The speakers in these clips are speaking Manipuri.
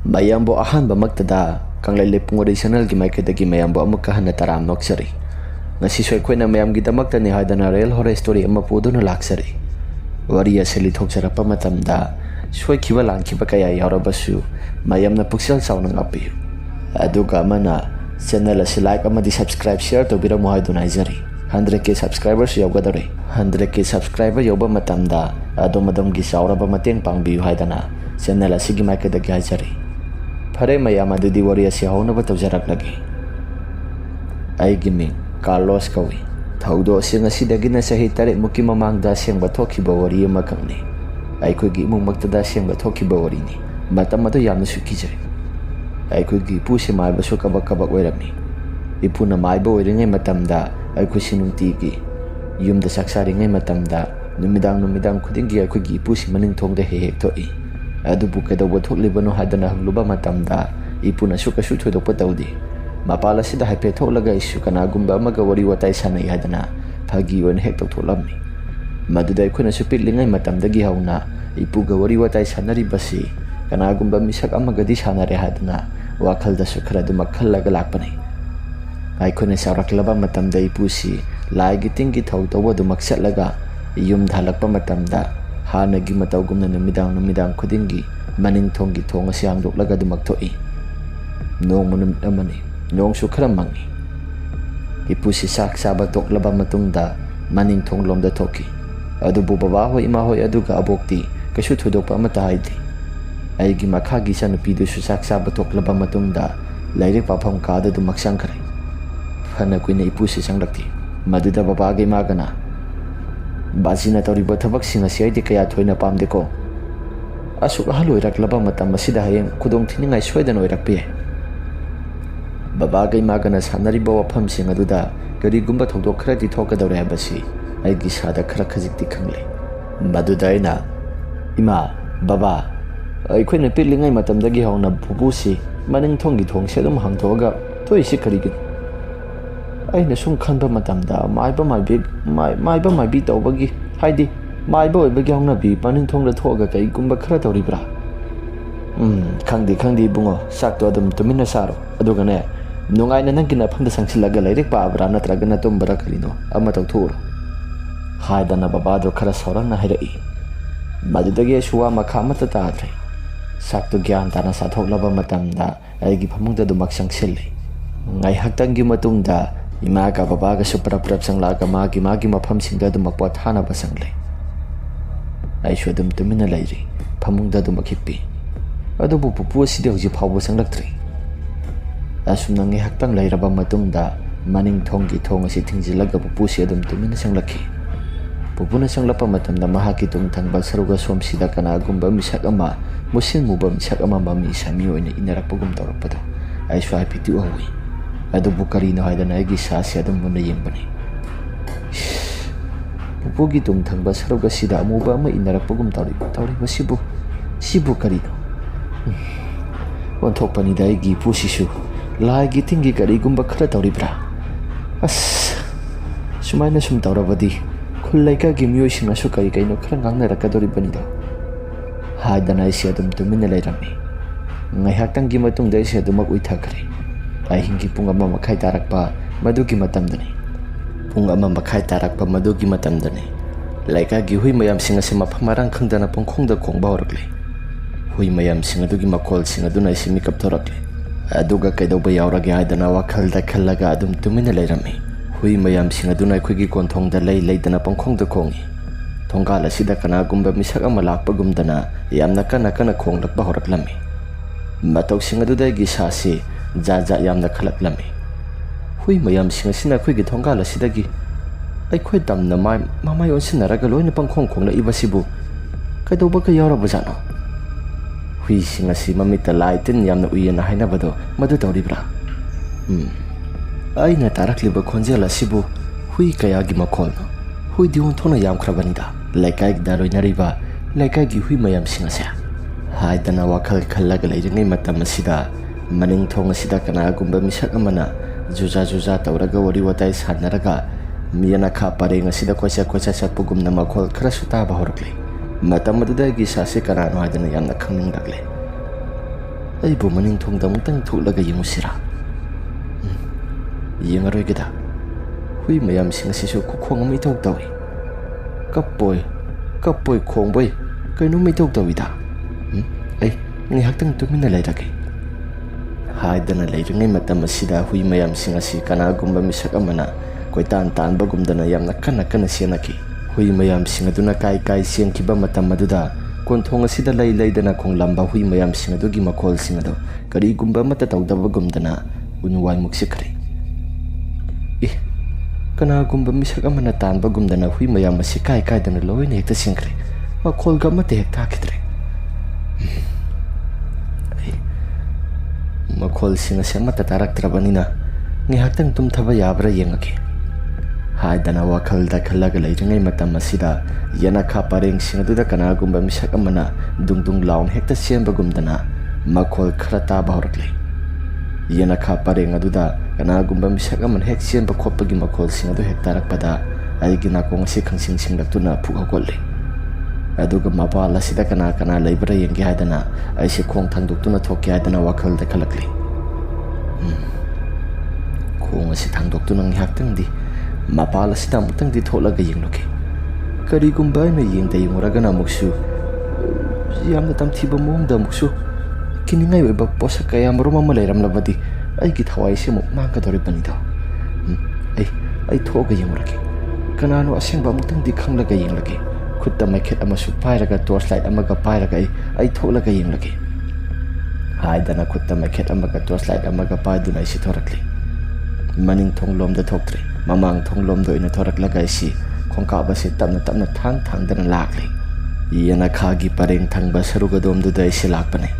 mayambo ahanba maktada kanglai pungori channel gi maikadagi mayambo amukka hanna taram noksari ngasi soi khoina mayam gi damakta ni haidana real horror story ama puduna laksari wari asali thokjarapa matamda soi khiba langkhiba kaya yarabasu mayamna puksel sauna ngapi aduga mana channel asi like amadi subscribe share to bira mohai dunai 100k subscribers yaugadare 100k subscriber yoba matamda adomadam gi sauraba mateng pangbiu haidana channel asigi maikadagi haijari फरे मैम अदुदी वरी असी हौनब तौजरक्लगे आइगी कार्लोस कवि थौदो सिंगसिदगिना सही तरे मुकी ममांगदा सेंग थोखिबा वरी अमा खंगने आइखोगी इमुंगमक्तदा सेंग थोखिबा वरीनी मतम अदु यामना सुखिजै आइखोगी इपुसे माइबसु कबक कबक ओइरमनी इपुना माइबा ओइरिङै मतमदा आइखोसि नुंतिगी युमदा साक्सारिङै मतमदा नुमिदांग खुदिंगी आइखोगी इपुसे मनिंग थोंगदा हेक थोई अदुबु कदौबा थोक्लिबनो हादना हंगलुबा मतमदा इपुना सुकसु थोदोकपा तौदे मपाल असिदा हाइफे थोक्लगा इशु कनागुंबा अमगा वरी वताई सानै हादना फागी ओइन हेक तौथोलमनी मदुदा इखुना सुपिलिङै मतमदगी हौना इपुगा वरी वताई सानरिबसि कनागुंबा मिसक अमगदी सानरे हादना वाखलदसु खरदु मखलगा लाकपनै आइखुना सावरक्लबा मतमदा इपुसि लाइगी तिंगी थौ तौबदु मक्सलगा युम धालकपा मतमदा हानगी मतौगुमना नुमिदांग खुदिंगी मनिंग थोंगी थोंग असी हांदोक्लगा दुमक थोई नोंग नुमित अमनी नोंगसु खरा मंगी इपुसि साक साबा तोक्लबा मतुंगदा मनिंग थोंग लोमदा थोकी अदुबु बाबा होय इमा होय अदुगा अबोक्ति कशु थुदोकपा अमता हाइदे आइगी मखागी सनुपीदुसु साक साबा तोक्लबा मतुंगदा लाइरिक पाफम कादा दुमक संखरे फना कुइना इपुसि संगलक्ति मदुदा बाबागे मागना बाजीना तौरीब थबकसिंग असी आइदि कया थोइना पामदेको असुक अहल ओइरक्लबा मतम असिदा हयेंग खुदोंग थिनिङाइ सोइदन ओइरक्पे बाबागै मागना सानरिबा वफमसिंग अदुदा करिगुंबा थौदोक खरदि थोकदौरे हाबसि आइगी सादा खरा खजिकति खंगले मदुदा आइना इमा बाबा अइखोइना पिलिङाइ मतमदगी हौना बुबुसि मनिंग थोंगी थोंगसे अदुम हांथोगा थोइसि करिगिन अइना सुम खनबा मतमदा माइबा माइबी तौबगी हाइदि माइबा ओइबगी हौनाबी मनिंग थोंगला थोगा कइगुंबा खरा तौरिब्रा खंदी बुंगो साक्तो अदुम तुमिना सारो अदुगने नुंगाइना नंगी नफंदा संगसिलगा लाइरिक पाबरा नत्रगना तुमबरा करिनो अमा तौथोरो हाइदना बाबादो खरा सौरंगना हाइरई मदुदगी सुवा मखा मत ताद्रे साक्तो ज्ञान ताना साथोक्लबा मतमदा आइगी फमुंगदा दुमक संगसिल्ले ngaihaktangi matungda imaga babaga suprap sanglaga magi mafam singda dumak pothana basangle aishu dum tumina lairi phamungda dumak hippi adubu pupu sidi hoji phawbo sanglaktre asumna ngaihaktang lairaba matungda maning thonggi thong asi thingjilaga pupu si dum tumina sanglakhi pupuna sanglapa matamda mahaki tungthang balsaruga somsida kana gumba misak ama musin muba misak ama mami sami oina inarakpagum tawrakpado aishu haipiti owi अदुबु करीनो हाइदना आइगी सासे अदुम मुना येंबनी पुपुगी तुम थंगबा सरुगा सिदा अमुबा अमा इनरकपगुम तौरिबा सिबु करीनो वंथोकपनिदा आइगी पुसिसु लाइगी थिंगी करीगुंबा खरा तौरिब्रा अस सुमाइना सुम तौरबदी खुल्लाइका गी मियोइसिंगसु कई कइनो खरा ngangnarakaदोरिबनिदो हाइदना आइसे अदुम तुमिना लेरमि ngaihaktangi matungda आइसे अदुमक उइथाखरे अहिंगी पुंग अमा मखाइ तारकपा मदुगी मतमदने पुंग अमा मखाइ तारकपा मदुगी मतमदने लाइकागी हुइ मयामसिंग असे मफम मारांग खंगदना पंखोंगदा खोंगबा होरकले हुइ मयामसिंग अदुगी मखोलसिंग अदुना इसे मिकअप थोरकले अदुगा कैदौबा यावरगे हाइदना वाखलदा खल्लगा अदुम तुमिना लेरमि हुइ मयामसिंग अदुना अखोइगी कोंथोंगदा लैदना पंखोंगदा खोंगी थोंगाल असिदा कनागुंबा मिसक अमा लाकपगुमदना यामना कना खोंगलकबा होरकलमि मतौसिंग अदुदागी सासे जाजा यामना खलकलमी हुई मयाम सिंगसिना खुइगी थोंगाल असिदगी अइखोइ तमना मामाय ओनसिनरगा लोइना पंखोंग खोंगला इबसिबु कैदौबा का यावरबजानो हुई सिंगसि ममिता लाइटिन यामना उइयना हाइनाबदो मदु तौरिब्रा आइना तारकलिबा खोंजेल असिबु हुई कयागी मखोलनो हुई दिउन थोना यामख्रबनिदा लाइकाइगदा लोइनरिबा लाइकाइगी हुई मयाम सिंगसे हाइदना वाखल खल्लगा लैरिङै मतम असिदा मनिंग थोंग असिदा कनागुंबा मिसक अमना जुजा तौरगा वरी वताई सानरगा मियना खा परेंग असिदा कोचा सत्पुगुमना मखोल खरा सुताबा होरकले मतम अदुदगी सासे कनानो हाइदना यामना खंगनिंगलकले ꯑꯩꯕꯨ ꯃꯅꯤꯡꯊꯣꯡꯗ ꯑꯃꯨꯛꯇꯪ ꯊꯣꯛꯂꯒ ꯌꯦꯡꯉꯨꯁꯤꯔꯥ? ꯌꯦꯡꯉꯔꯣꯏꯒꯦꯗ. ꯍꯨꯏ ꯃꯌꯥꯝꯁꯤꯡ ꯑꯁꯤꯁꯨ ꯈꯨꯈꯣꯡ ꯑꯃ ꯏꯇꯧ ꯇꯧꯏ. ꯀꯞꯄꯣꯏ ꯈꯣꯡꯕꯣꯏ ꯀꯩꯅꯣꯝ ꯏꯇꯧ ꯇꯧꯏꯗ. ꯑꯩ ꯉꯥꯏꯍꯥꯛꯇꯪ ꯇꯨꯃꯤꯟꯅ ꯂꯩꯔꯒꯦ ꯍꯥꯏꯗꯅ ꯂꯩꯔꯤꯉꯩ ꯃꯇꯝ ꯑꯁꯤꯗ ꯍꯨꯏ ꯃꯌꯥꯝꯁꯤꯡ ꯑꯁꯤ ꯀꯅꯥꯒꯨꯝꯕ ꯃꯤꯁꯛ ꯑꯃꯅ ꯀꯣꯏꯇꯥꯟ ꯇꯥꯟꯕꯒꯨꯝꯗꯅ ꯌꯥꯝꯅ ꯀꯟꯅ ꯆꯦꯟꯅꯈꯤ. ꯍꯨꯏ ꯃꯌꯥꯝꯁꯤꯡ ꯑꯗꯨꯅ ꯀꯥꯏ ꯆꯦꯟꯈꯤꯕ ꯃꯇꯝ ꯑꯗꯨꯗ ꯀꯣꯟꯊꯣꯡ ꯑꯁꯤꯗ ꯂꯩꯗꯅ ꯈꯣꯡꯂꯝꯕ ꯍꯨꯏ ꯃꯌꯥꯝꯁꯤꯡ ꯑꯗꯨꯒꯤ ꯃꯈꯣꯜꯁꯤꯡ ꯑꯗꯨ ꯀꯔꯤꯒꯨꯝꯕ ꯑꯃꯠꯇ ꯇꯧꯗꯕꯒꯨꯝꯗꯅ ꯎꯟꯋꯥꯏ ꯃꯨꯛꯁꯤꯈ꯭ꯔꯦ. ꯀꯅꯥꯒꯨꯝꯕ ꯃꯤꯁꯛ ꯑꯃꯅ ꯇꯥꯟꯕꯒꯨꯝꯗꯅ ꯍꯨꯏ ꯃꯌꯥꯝ ꯑꯁꯤ ꯀꯥꯏꯗꯅ ꯂꯣꯏꯅ ꯍꯦꯛꯇ ꯆꯦꯟꯈ꯭ꯔꯦ. ꯃꯈꯣꯜꯒ ꯑꯃꯠꯇ ꯍꯦꯛ ꯇꯥꯈꯤꯗ꯭ꯔꯦ. ꯃꯈꯣꯜꯁꯤꯡ ꯑꯁꯤ ꯑꯃꯠꯇ ꯇꯥꯔꯛꯇ꯭ꯔꯕꯅꯤꯅ ꯉꯥꯏꯍꯥꯛꯇꯪ ꯇꯨꯝꯊꯕ ꯌꯥꯕ꯭ꯔꯥ ꯌꯦꯡꯉꯒꯦ ꯍꯥꯏꯗꯅ ꯋꯥꯈꯜꯗ ꯈꯜꯂꯒ ꯂꯩꯔꯤꯉꯩ ꯃꯇꯝ ꯑꯁꯤꯗ ꯌꯦꯅꯈꯥ ꯄꯔꯦꯡꯁꯤꯡ ꯑꯗꯨꯗ ꯀꯅꯥꯒꯨꯝꯕ ꯃꯤꯁꯛ ꯑꯃꯅ ꯗꯨꯡ ꯂꯥꯎꯅ ꯍꯦꯛꯇ ꯆꯦꯟꯕꯒꯨꯝꯗꯅ ꯃꯈꯣꯜ ꯈꯔ ꯇꯥꯕ ꯍꯧꯔꯛꯂꯦ. ꯌꯦꯅꯈꯥ ꯄꯔꯦꯡ ꯑꯗꯨꯗ ꯀꯅꯥꯒꯨꯝꯕ ꯃꯤꯁꯛ ꯑꯃꯅ ꯍꯦꯛ ꯆꯦꯟꯕ ꯈꯣꯠꯄꯒꯤ ꯃꯈꯣꯜꯁꯤꯡ ꯑꯗꯨ ꯍꯦꯛ ꯇꯥꯔꯛꯄꯗ ꯑꯩꯒꯤ ꯅꯥꯀꯣꯡ ꯑꯁꯤ ꯈꯪꯁꯤꯡ ꯁꯤꯡꯂꯛꯇꯨꯅ ꯄꯨꯛ ꯍꯧꯒꯠꯂꯦ. ꯑꯗꯨꯒ ꯃꯄꯥꯜ ꯑꯁꯤꯗ ꯀꯅꯥ ꯂꯩꯕ꯭ꯔꯥ ꯌꯦꯡꯒꯦ ꯍꯥꯏꯗꯅ ꯑꯩꯁꯦ ꯈꯣꯡ ꯊꯥꯡꯗꯣꯛꯇꯨꯅ ꯊꯣꯛꯀꯦ ꯍꯥꯏꯗꯅ ꯋꯥꯈꯜꯗ ꯈꯜꯂꯛꯂꯤ. ꯈꯣꯡ ꯑꯁꯤ ꯊꯥꯡꯗꯣꯛꯇꯨꯅ ꯉꯥꯏꯍꯥꯛꯇꯪꯗꯤ ꯃꯄꯥꯜ ꯑꯁꯤꯗ ꯑꯃꯨꯛꯇꯪꯗꯤ ꯊꯣꯛꯂꯒ ꯌꯦꯡꯂꯨꯒꯦ. ꯀꯔꯤꯒꯨꯝꯕ ꯑꯩꯅ ꯌꯦꯡꯉꯨꯔꯒꯅ ꯑꯃꯨꯛꯁꯨ ꯌꯥꯝꯅ ꯇꯝꯊꯤꯕ ꯃꯑꯣꯡꯗ ꯑꯃꯨꯛꯁꯨ ꯀꯤꯅꯤꯡꯉꯥꯏ ꯑꯣꯏꯕ ꯄꯣꯠꯁꯛ ꯀꯌꯥ ꯃꯔꯨꯝ ꯑꯃ ꯂꯩꯔꯝꯂꯕꯗꯤ ꯑꯩꯒꯤ ꯊꯋꯥꯏꯁꯤ ꯑꯃꯨꯛ ꯃꯥꯡꯒꯗꯧꯔꯤꯕꯅꯤꯗꯣ. ꯑꯩ ꯊꯣꯛꯑꯒ ꯌꯦꯡꯉꯨꯔꯒꯦ. ꯀꯅꯥꯅꯣ ꯑꯁꯦꯡꯕ ꯑꯃꯨꯛꯇꯪꯗꯤ ꯈꯪꯂꯒ ꯌꯦꯡꯂꯒꯦ. ꯈꯨꯠꯇ ꯃꯩꯈꯦꯠ ꯑꯃꯁꯨ ꯄꯥꯏꯔꯒ ꯇꯣꯔꯆ ꯂꯥꯏꯠ ꯑꯃꯒ ꯄꯥꯏꯔꯒ ꯑꯩ ꯊꯣꯛꯂꯒ ꯌꯦꯡꯂꯒꯦ ꯍꯥꯏꯗꯅ ꯈꯨꯠꯇ ꯃꯩꯈꯦꯠ ꯑꯃꯒ ꯇꯣꯔꯆ ꯂꯥꯏꯠ ꯑꯃꯒ ꯄꯥꯏꯗꯨꯅ ꯑꯩꯁꯤ ꯊꯣꯔꯛꯂꯤ. ꯃꯅꯤꯡ ꯊꯣꯡꯂꯣꯝꯗ ꯊꯣꯛꯇ꯭ꯔꯤ. ꯃꯃꯥꯡ ꯊꯣꯡꯂꯣꯝꯗ ꯑꯣꯏꯅ ꯊꯣꯔꯛꯂꯒ ꯑꯩꯁꯤ ꯈꯣꯡꯀꯥꯞ ꯑꯁꯤ ꯇꯞꯅ ꯊꯥꯡꯗꯅ ꯂꯥꯛꯂꯤ. ꯌꯦꯅꯈꯥꯒꯤ ꯄꯔꯦꯡ ꯊꯪꯕ ꯁꯔꯨꯛ ꯑꯗꯣꯝꯗꯨꯗ ꯑꯩꯁꯤ ꯂꯥꯛꯄꯅꯤ.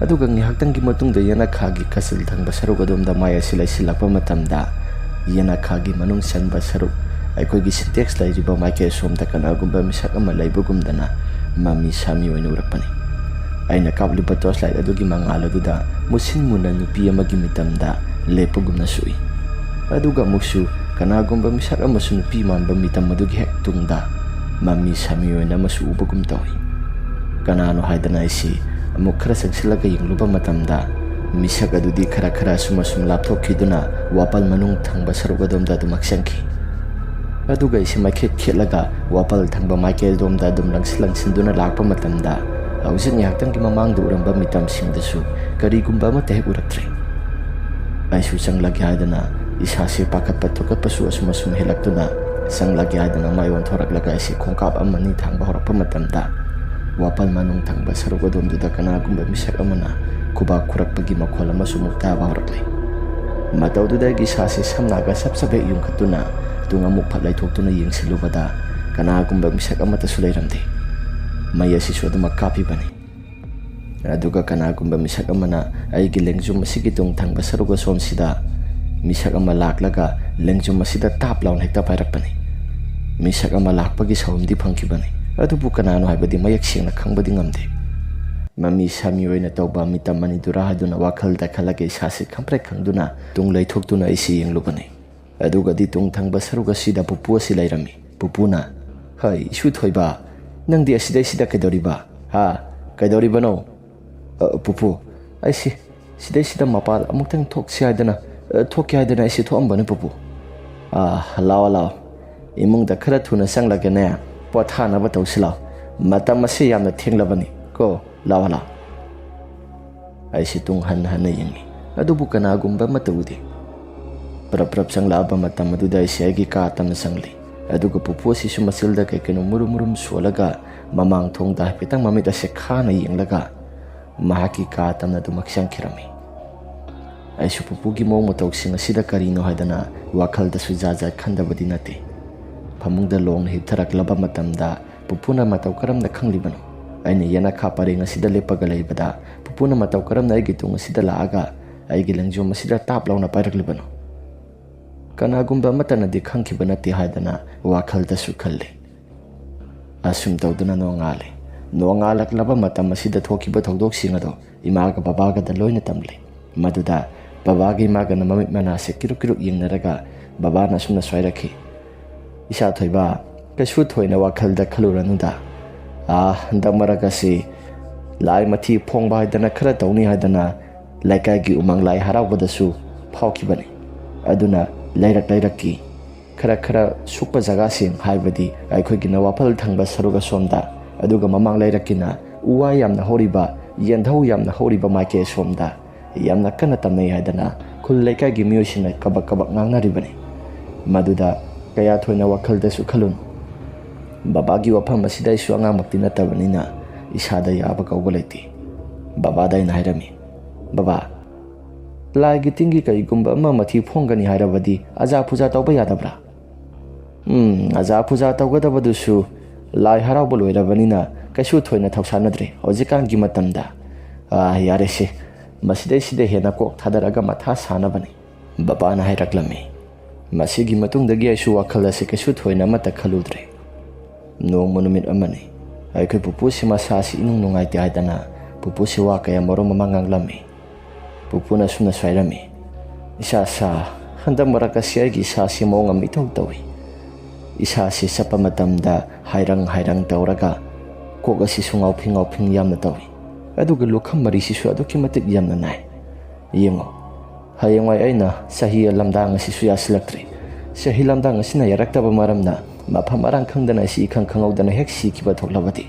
ꯑꯗꯨꯒ ꯉꯥꯏꯍꯥꯛꯇꯪꯒꯤ ꯃꯇꯨꯡꯗ ꯌꯦꯅꯈꯥꯒꯤ ꯀꯥꯆꯤꯜ ꯊꯪꯕ ꯁꯔꯨꯛ ꯑꯗꯣꯝꯗ ꯃꯥꯏ ꯑꯁꯤ ꯂꯩꯁꯤꯜꯂꯛꯄ ꯃꯇꯝꯗ ꯌꯦꯅꯈꯥꯒꯤ ꯃꯅꯨꯡ ꯆꯟꯕ ꯁꯔꯨꯛ ꯑꯩꯈꯣꯏꯒꯤ ꯁꯤꯟꯇꯦꯛꯁ ꯂꯩꯔꯤꯕ ꯃꯥꯏꯀꯩ ꯑꯁꯣꯝꯗ ꯀꯅꯥꯒꯨꯝꯕ ꯃꯤꯁꯛ ꯑꯃ ꯂꯩꯕꯒꯨꯝꯗꯅ ꯃꯃꯤ ꯁꯥꯃꯤ ꯑꯣꯏꯅ ꯎꯔꯛꯄꯅꯤ. ꯑꯩꯅ ꯀꯥꯞꯂꯤꯕ ꯇꯣꯔꯆ ꯂꯥꯏꯠ ꯑꯗꯨꯒꯤ ꯃꯉꯥꯜ ꯑꯗꯨꯗ ꯃꯨꯁꯤꯟ ꯃꯨꯅ ꯅꯨꯄꯤ ꯑꯃꯒꯤ ꯃꯤꯇꯝꯗ ꯂꯦꯞꯄꯒꯨꯝꯅꯁꯨ ꯎꯏ. ꯑꯗꯨꯒ ꯑꯃꯨꯛꯁꯨ ꯀꯅꯥꯒꯨꯝꯕ ꯃꯤꯁꯛ ꯑꯃꯁꯨ ꯅꯨꯄꯤ ꯃꯥꯟꯕ ꯃꯤꯇꯝ ꯑꯗꯨꯒꯤ ꯍꯦꯛ ꯇꯨꯡꯗ ꯃꯃꯤ ꯁꯥꯃꯤ ꯑꯣꯏꯅ ꯑꯃꯁꯨ ꯎꯕꯒꯨꯝ ꯇꯧꯏ. ꯀꯅꯥꯅꯣ ꯍꯥꯏꯗꯅ ꯑꯩꯁꯤ ꯑꯃꯨꯛ ꯈꯔ ꯆꯪꯁꯤꯜꯂꯒ ꯌꯦꯡꯂꯨꯕ ꯃꯇꯝꯗ ꯃꯤꯁꯛ ꯑꯗꯨꯗꯤ ꯈꯔ ꯑꯁꯨꯝ ꯂꯥꯞꯊꯣꯛꯈꯤꯗꯨꯅ ꯋꯥꯄꯜ ꯃꯅꯨꯡ ꯊꯪꯕ ꯁꯔꯨꯛ ꯑꯗꯣꯝꯗ ꯑꯗꯨꯃꯛ ꯆꯪꯈꯤ. ꯑꯗꯨꯒ ꯑꯩꯁꯤ ꯃꯩꯈꯦꯠ ꯈꯦꯠꯂꯒ ꯋꯥꯄꯜ ꯊꯪꯕ ꯃꯥꯏꯀꯩ ꯑꯗꯣꯝꯗ ꯑꯗꯨꯝ ꯂꯪꯁꯤꯟꯗꯨꯅ ꯂꯥꯛꯄ ꯃꯇꯝꯗ ꯍꯧꯖꯤꯛ ꯉꯥꯏꯍꯥꯛꯇꯪꯒꯤ ꯃꯃꯥꯡꯗ ꯎꯔꯝꯕ ꯃꯤꯇꯝꯁꯤꯡꯗꯁꯨ ꯀꯔꯤꯒꯨꯝꯕ ꯑꯃꯠꯇ ꯍꯦꯛ ꯎꯔꯛꯇ꯭ꯔꯦ. ꯑꯩꯁꯨ ꯆꯪꯂꯒꯦ ꯍꯥꯏꯗꯅ ꯏꯁꯥꯁꯦ ꯄꯥꯈꯠꯄ ꯊꯨꯀꯠꯄꯁꯨ ꯑꯁꯨꯝ ꯍꯦꯜꯂꯛꯇꯨꯅ ꯆꯪꯂꯒꯦ ꯍꯥꯏꯗꯅ ꯃꯥꯏ ꯑꯣꯟꯊꯣꯔꯛꯂꯒ ꯑꯩꯁꯤ ꯈꯣꯡꯀꯥꯞ ꯑꯃꯅꯤ ꯊꯥꯡꯕ ꯍꯧꯔꯛꯄ ꯃꯇꯝꯗ ꯋꯥꯄꯜ ꯃꯅꯨꯡ ꯊꯪꯕ ꯁꯔꯨꯛ ꯑꯗꯣꯝꯗꯨꯗ ꯀꯅꯥꯒꯨꯝꯕ ꯃꯤꯁꯛ ꯑꯃꯅ ꯈꯨꯕꯥꯛ ꯈꯨꯔꯛꯄꯒꯤ ꯃꯈꯣꯜ ꯑꯃꯁꯨ ꯑꯃꯨꯛ ꯇꯥꯕ ꯍꯧꯔꯛꯂꯦ. ꯃꯇꯧꯗꯨꯗ ꯑꯩꯒꯤ ꯏꯁꯥꯁꯦ ꯁꯝꯅꯥꯒ ꯆꯞ ꯍꯦꯛ ꯌꯨꯡꯈꯠꯇꯨꯅ ꯇꯨꯡ ꯑꯃꯨꯛ ꯐꯠ ꯂꯩꯊꯣꯛꯇꯨꯅ ꯌꯦꯡꯁꯤꯜꯂꯨꯕꯗ ꯀꯅꯥꯒꯨꯝꯕ ꯃꯤꯁꯛ ꯑꯃꯠꯇꯁꯨ ꯂꯩꯔꯝꯗꯦ. ꯃꯩ ꯑꯁꯤꯁꯨ ꯑꯗꯨꯃꯛ ꯀꯥꯞꯄꯤꯕꯅꯤ. ꯑꯗꯨꯒ ꯀꯅꯥꯒꯨꯝꯕ ꯃꯤꯁꯛ ꯑꯃꯅ ꯑꯩꯒꯤ ꯂꯦꯡꯖꯨꯝ ꯑꯁꯤꯒꯤ ꯇꯨꯡ ꯊꯪꯕ ꯁꯔꯨꯛ ꯑꯁꯣꯝꯁꯤꯗ ꯃꯤꯁꯛ ꯑꯃ ꯂꯥꯛꯂꯒ ꯂꯦꯡꯖꯨꯝ ꯑꯁꯤꯗ ꯇꯥꯞ ꯂꯥꯎꯅ ꯍꯦꯛꯇ ꯄꯥꯏꯔꯛꯄꯅꯤ. ꯃꯤꯁꯛ ꯑꯃ ꯂꯥꯛꯄꯒꯤ ꯁꯥꯎꯟꯗꯤ ꯐꯪꯈꯤꯕꯅꯤ. ꯑꯗꯨꯕꯨ ꯀꯅꯥꯅꯣ ꯍꯥꯏꯕꯗꯤ ꯃꯌꯦꯛ ꯁꯦꯡꯅ ꯈꯪꯕꯗꯤ ꯉꯝꯗꯦ. ꯃꯃꯤ ꯁꯥꯃꯤ ꯑꯣꯏꯅ ꯇꯧꯕ ꯃꯤꯇꯝ ꯑꯅꯤꯗꯨꯔꯥ ꯍꯥꯏꯗꯨꯅ ꯋꯥꯈꯜꯗ ꯈꯜꯂꯒ ꯏꯁꯥꯁꯤ ꯈꯪꯄ꯭ꯔꯦꯛ ꯈꯪꯗꯨꯅ ꯇꯨꯡ ꯂꯩꯊꯣꯛꯇꯨꯅ ꯑꯩꯁꯤ ꯌꯦꯡꯂꯨꯕꯅꯤ. ꯑꯗꯨꯒꯗꯤ ꯇꯨꯡ ꯊꯪꯕ ꯁꯔꯨꯛ ꯑꯁꯤꯗ ꯄꯨꯄꯨ ꯑꯁꯤ ꯂꯩꯔꯝꯃꯤ. ꯄꯨꯄꯨꯅ "ꯍꯩ ꯏꯁꯨꯊꯣꯏꯕ, ꯅꯪꯗꯤ ꯑꯁꯤꯗꯩꯁꯤꯗ ꯀꯩꯗꯧꯔꯤꯕ? ꯀꯩꯗꯧꯔꯤꯕꯅꯣ?" "ꯄꯨꯄꯨ, ꯑꯩꯁꯤ ꯁꯤꯗꯩꯁꯤꯗ ꯃꯄꯥꯜ ꯑꯃꯨꯛꯇꯪ ꯊꯣꯛꯀꯦ ꯍꯥꯏꯗꯅ ꯑꯩꯁꯤ ꯊꯣꯛꯑꯝꯕꯅꯤ ꯄꯨꯄꯨ." "ꯂꯥꯛꯑꯣ. ꯏꯃꯨꯡꯗ ꯈꯔ ꯊꯨꯅ ꯆꯪꯂꯒꯅꯦ ꯄꯣꯊꯥꯅꯕ ꯇꯧꯁꯤ ꯂꯥꯛꯑꯣ. ꯃꯇꯝ ꯑꯁꯤ ꯌꯥꯝꯅ ꯊꯦꯡꯂꯕꯅꯤ ꯀꯣ. ꯂꯥꯛꯑꯣ." ꯑꯩꯁꯤ ꯇꯨꯡ ꯍꯟꯅ ꯌꯦꯡꯉꯤ. ꯑꯗꯨꯕꯨ ꯀꯅꯥꯒꯨꯝꯕ ꯑꯃꯠꯇ ꯎꯗꯦ. ꯄ꯭ꯔꯞ ꯆꯪꯂꯛꯑꯕ ꯃꯇꯝ ꯑꯗꯨꯗ ꯑꯩꯁꯤ ꯑꯩꯒꯤ ꯀꯥ ꯇꯝꯅ ꯆꯪꯂꯤ. ꯑꯗꯨꯒ ꯄꯨꯄꯨ ꯑꯁꯤꯁꯨ ꯃꯆꯤꯜꯗ ꯀꯩꯅꯣ ꯃꯨꯔꯨꯝ ꯁꯣꯜꯂꯒ ꯃꯃꯥꯡ ꯊꯣꯡꯗ ꯍꯥꯏꯐꯦꯠꯇꯪ ꯃꯃꯤꯠ ꯑꯁꯤ ꯈꯥꯅ ꯌꯦꯡꯂꯒ ꯃꯍꯥꯛꯀꯤ ꯀꯥ ꯇꯝꯅ ꯑꯗꯨꯃꯛ ꯆꯪꯈꯤꯔꯝꯃꯤ. ꯑꯩꯁꯨ ꯄꯨꯄꯨꯒꯤ ꯃꯑꯣꯡ ꯃꯇꯧꯁꯤꯡ ꯑꯁꯤꯗ ꯀꯔꯤꯅꯣ ꯍꯥꯏꯗꯅ ꯋꯥꯈꯜꯗꯁꯨ ꯖꯥꯠ ꯈꯟꯗꯕꯗꯤ ꯅꯠꯇꯦ. ꯐꯃꯨꯡꯗ ꯂꯣꯡꯅ ꯍꯤꯞꯊꯔꯛꯂꯕ ꯃꯇꯝꯗ ꯄꯨꯄꯨꯅ ꯃꯇꯧ ꯀꯔꯝꯅ ꯈꯪꯂꯤꯕꯅꯣ? ꯑꯩꯅ ꯌꯦꯅꯈꯥ ꯄꯔꯦꯡ ꯑꯁꯤꯗ ꯂꯦꯞꯄꯒ ꯂꯩꯕꯗ ꯄꯨꯄꯨꯅ ꯃꯇꯧ ꯀꯔꯝꯅ ꯑꯩꯒꯤ ꯇꯨꯡ ꯑꯁꯤꯗ ꯂꯥꯛꯑꯒ ꯑꯩꯒꯤ ꯂꯦꯡꯖꯨꯝ ꯑꯁꯤꯗ ꯇꯥꯞ ꯂꯥꯎꯅ ꯄꯥꯏꯔꯛꯂꯤꯕꯅꯣ? ꯀꯅꯥꯒꯨꯝꯕ ꯑꯃꯠꯇꯅꯗꯤ ꯈꯪꯈꯤꯕ ꯅꯠꯇꯦ ꯍꯥꯏꯗꯅ ꯋꯥꯈꯜꯗꯁꯨ ꯈꯜꯂꯤ. ꯑꯁꯨꯝ ꯇꯧꯗꯨꯅ ꯅꯣꯡꯉꯥꯜꯂꯤ. ꯅꯣꯡꯉꯥꯜꯂꯛꯂꯕ ꯃꯇꯝ ꯑꯁꯤꯗ ꯊꯣꯛꯈꯤꯕ ꯊꯧꯗꯣꯛꯁꯤꯡ ꯑꯗꯣ ꯏꯃꯥꯒ ꯕꯕꯥꯒꯗ ꯂꯣꯏꯅ ꯇꯝꯂꯤ. ꯃꯗꯨꯗ ꯕꯕꯥꯒ ꯏꯃꯥꯒꯅ ꯃꯃꯤꯠ ꯃꯅꯥꯁꯦ ꯀꯤꯔꯨꯛ ꯌꯦꯡꯅꯔꯒ ꯕꯕꯥꯅ ꯑꯁꯨꯝꯅ ꯁ꯭ꯋꯥꯏꯔꯛꯈꯤ. "ꯏꯆꯥ ꯊꯣꯏꯕ, ꯀꯩꯁꯨ ꯊꯣꯏꯅ ꯋꯥꯈꯜꯗ ꯈꯜꯂꯨꯔꯅꯨꯗ. ꯍꯟꯗꯛ ꯃꯔꯛ ꯑꯁꯤ lai mathi phongba haidana khara tawni haidana laikai gi umang lai haraubadasu phawkhibani aduna lairak khara sukpa jaga sing haibadi aikhoi gi nawapal thangba saruga somda aduga mamang lairakina uwa yamna horiba yendhau yamna horiba maike somda yamna kana tamnai haidana khul laikai gi miyosina kabak ngangnaribani maduda kaya thoina wakhaldasu khalun babagi wafam asidai su angamakti natabanina isada yaba kauba leiti babada ina hairami baba lai gi tingi kaigumba ama mathi phongani hairabadi aja puja tawba yadabra aja puja tawgadabadusu lai harauba loirabanina kaisu thoina thausanadre hojikan gi matamda yare se masidai sida hena kok thadaraga matha sanabani baba na hairaklami masigi matungdagi aisu wakhala se kaisu thoina mata khaludre nong numit amani aikhoi pupu si masasi inung nungai ti haidana pupu si wa kaya moro mamangang lami pupu na suna swairami isa sa handa maraka siya gi sa si mo ngam itaw tawi isa si sa pamatamda hairang tawraga koga si sungaw phing yam na tawi aduga lukham mari si su aduki matik yam na nai yengo hayengwai aina sahi lamdang si su yaslaktri sahi lamdang asina yaraktaba maramna mafam arang khangdana si khangkhangawdana hek si kiba thoklabadi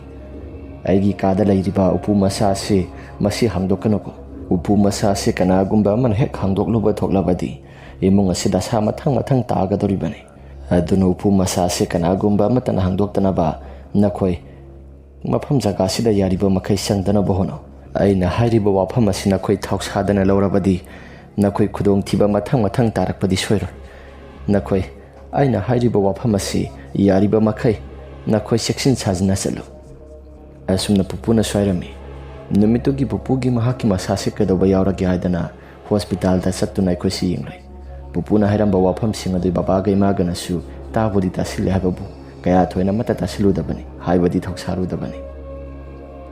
aigi kada lairiba upu masa se masi hangdokanoko upu masa se kanagumba man hek hangdokluba thoklabadi imung asida sa mathang tagadoribani aduna upu masa se kanagumba matana hangdoktanaba nakhoi mafam jaga sida yariba makai sangdana bohono aina hairiba wafam asina khoi thausadana lawrabadi nakhoi khudong thiba mathang tarakpadi soiro nakhoi aina hairiba wafam asi yariba makai nakhoi section sajna salu asumna pupuna swairami numitugi pupugi mahaki masase kadoba yauragi haidana hospital da sattuna akhoi si yinglai pupuna hairamba wafam singa doi baba ga ima gana su tabudi tasile hababu kaya thoina mata tasilu dabani haibadi thoksaru dabani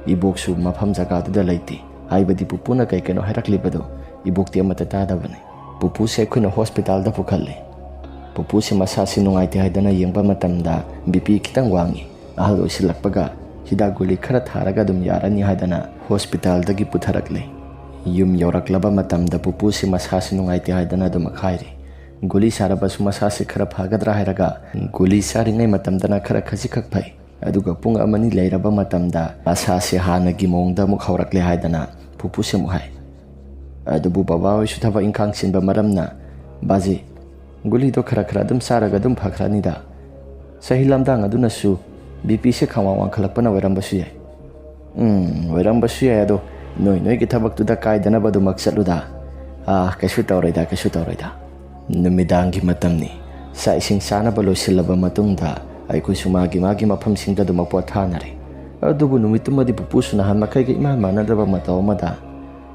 iboksu mafam jaga da laiti haibadi pupuna kai keno hairakli bado ibokti amata ta dabani pupu se khuna hospital da pukhalle pupu si masasi nungaiti haidana yengba matamda BP kitang wangi ahal oisilakpaga hidak guli khara tharaga dum yarani haidana hospital dagi putharakle yum yoraklaba matamda pupu si masasi nungaiti haidana dum khairi guli saraba su masasi khara phagadra hairaga guli saringai matamdana khara khajikak phai aduga pung amani leiraba matamda masasi hanagi mongda muk haurakle haidana pupu si muhai adubu baba oi su thaba ingkhang sinba maramna baji guli do khara dum saraga dum phakrani da sahi lamdang aduna su BP se khawang khalakpana wairamba su yai wairamba su yai ado noi ki thabak tu da kai dana badu maksaluda kaisu tawraida numidang gi matamni sa ising sana balo silaba matungda aiku sumagi magi mafam singda dum pothanare adubu numitumadi pupusu na hamakai gi ima manadaba mataw mada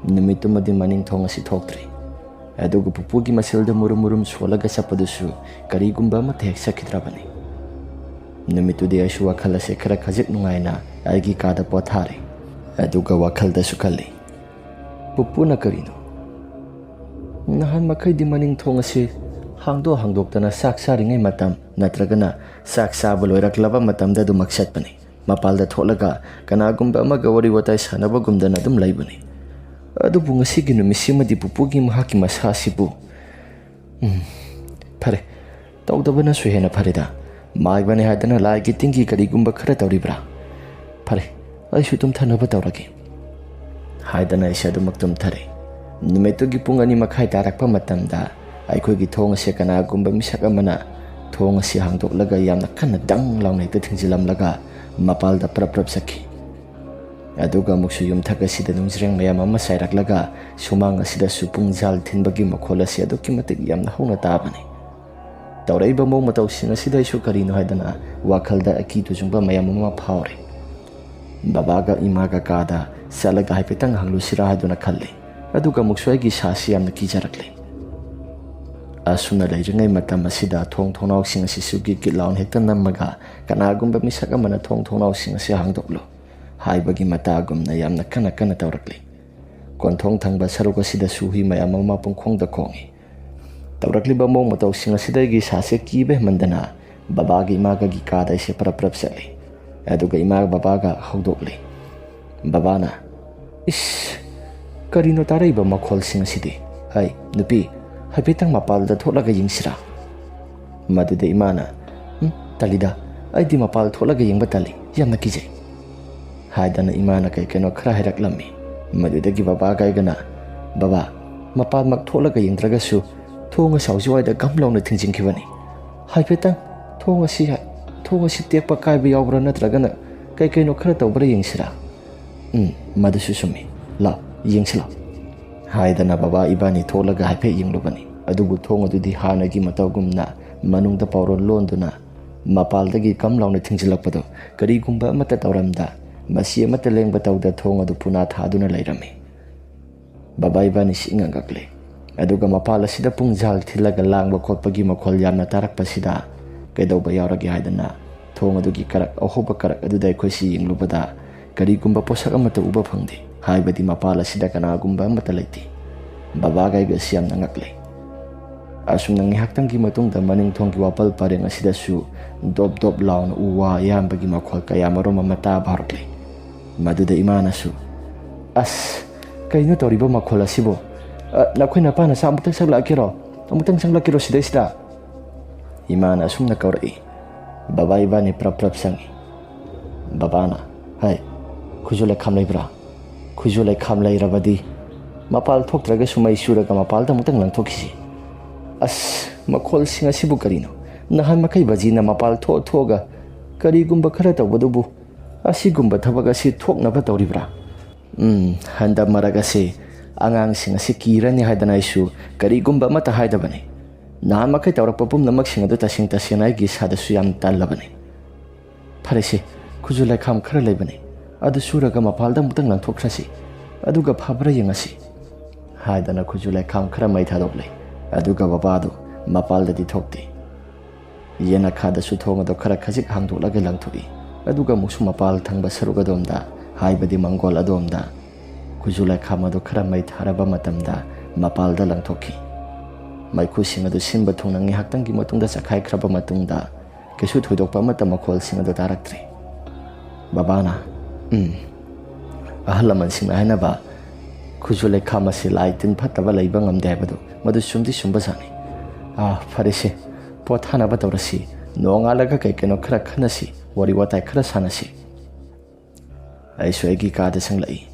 numitumadi maning thong asi thoktri adugu pupugi masilda murum swalaga sapadusu karigumba mate hek sakidrabani numitudi aisu wakhala se khara khajik nungaina aigi kada pothare aduga wakhalda sukali pupuna karino nahan makai di maning thong ase hangdoktana sak saringai matam natragana sak saba loiraklaba matamda du maksatpani mapalda tholaga kanagumba ama gawari watai sanaba gumdana dum laibani adubu ngasigi numisimadi pupugi mahaki masasibu phare tawdabana su hena phareda maibane hadana laigi tingi karigumba khara tawribra phare aisu tum thanaba tawragi haidana isa du maktum thare numetugi pungani makhai tarakpa matamda aikhoi thong se kanagumba misak amana thong si hangdoklaga yamna kanna dang lawnai ta thingjilamlaga mapalda prap sakhi aduga muksu yumthak asida nungsreng mayam ama sairaklaga sumang asida supung jal thinbagi makhol asi aduki matik yamna hona tabani tawraiba mo mataw sing asida isu karino haidana wakhalda aki tujungba mayam ama phawre babaga imaga kada salaga haipetang hanglusira haduna khalle aduga muksu agi sasi yamna kijarakle asuna lairingai matam asida thongnau sing asi sugi kitlawn hekta namaga kanagumba misak amana thongnau sing asi hangdoklo haibagi matagumna yamna kana tawrakli konthong thangba saruga sida suhi mayam ama pungkhongda khongi tawrakli ba mong mataw sing asida gi sase kibe mandana babagi imaga gi kada ise prap sali aduga imaga babaga hawdokli babana Ish, karino taraiba makhol sing asidi. Hai, nupi, haipetang mapalda tholaga yingsira. Maduda imana, talida, aidi mapal tholaga yingba tali, yamna kijay. Haidana imana kay kano khara hairaklammi. Madudagi baba kaygana, baba, mapal mak tholaga yingdragasu, thonga saujuwaida gamlauna thingjingkibani. Haipetang, thonga si tekpa kaiba yawbra natragana kay kano khara tawbra yingsira. Madusu sumi, la, yingsila. Haidana baba ibani tholaga haipe yinglubani. Adubu thonga dudi hanagi matawgumna manungda pauron londuna mapaldagi kamlauna thingsilakpado karigumba amata tawramda masi amata lengba tawda thonga du puna thaduna lairami. Baba ibani singangakle. Aduga mapal asida pungjal thilaga langba khotpagi makhol yamna tarakpasida kaidawba yawragi haidana thonga dugi karak ahoba karak aduda aikoisi yinglubada karigumba posak amata uba phangde. Haibadi mapal asida kanagumba amata laiti. Baba gaiga siyamna ngakle. Asum nang ngihaktangi matungda maning thongki wapal pareng asidasu dop launa uwa yambagi makhol kaya maroma mata bharakle. Maduda imanasu, as kaino toriba makhol asibo nakhoi napana sa amutang sanglakiro sida. Imana asum na kaurai. Baba ibani prap sangi. Babana, hai, kujulai khamlai rabadi mapal thoktraga sumai suraga mapal da mutang lang thokisi. As makhol sing asibu karino nahan makai bajina mapal thoga karigumba khara tawbadubu asigumba thabak asi thoknaba tawribra. Handa maragase angang sing asi kirani haidana isu karigumba mata haidabani nahan makai tawrakpa pumnamak sing adu tasing gi sadasu yam tallabani. Pharese khujulai kham khara leibani adu suraga mapalda mutang lang thokhrasi aduga phabra yengasi. Haidana khujulai kham khara mai thadoklei. Aduga babado mapalda di thokti. Yena khada su thonga do khara khajik hangdolaga langthoi. Aduga musu mapal thangba saruga domda haibadi mangol adomda khujulai khama do khara mai tharaba matamda mapalda langthokhi. Maiku sing adu simba thongnangi haktangi matungda sakhai khraba matungda kesu thoidokpa mata makhol sing adu taraktri. Babana, ahalaman sing hainaba khujulai khama si laitin phataba leiba ngamde haibadu madu sumdi sumbasani. Pharese pothanaba tawrasi nongalaga kai keno khara khanasi wari watai khara sanasi. Aisu aigi kada sanglai.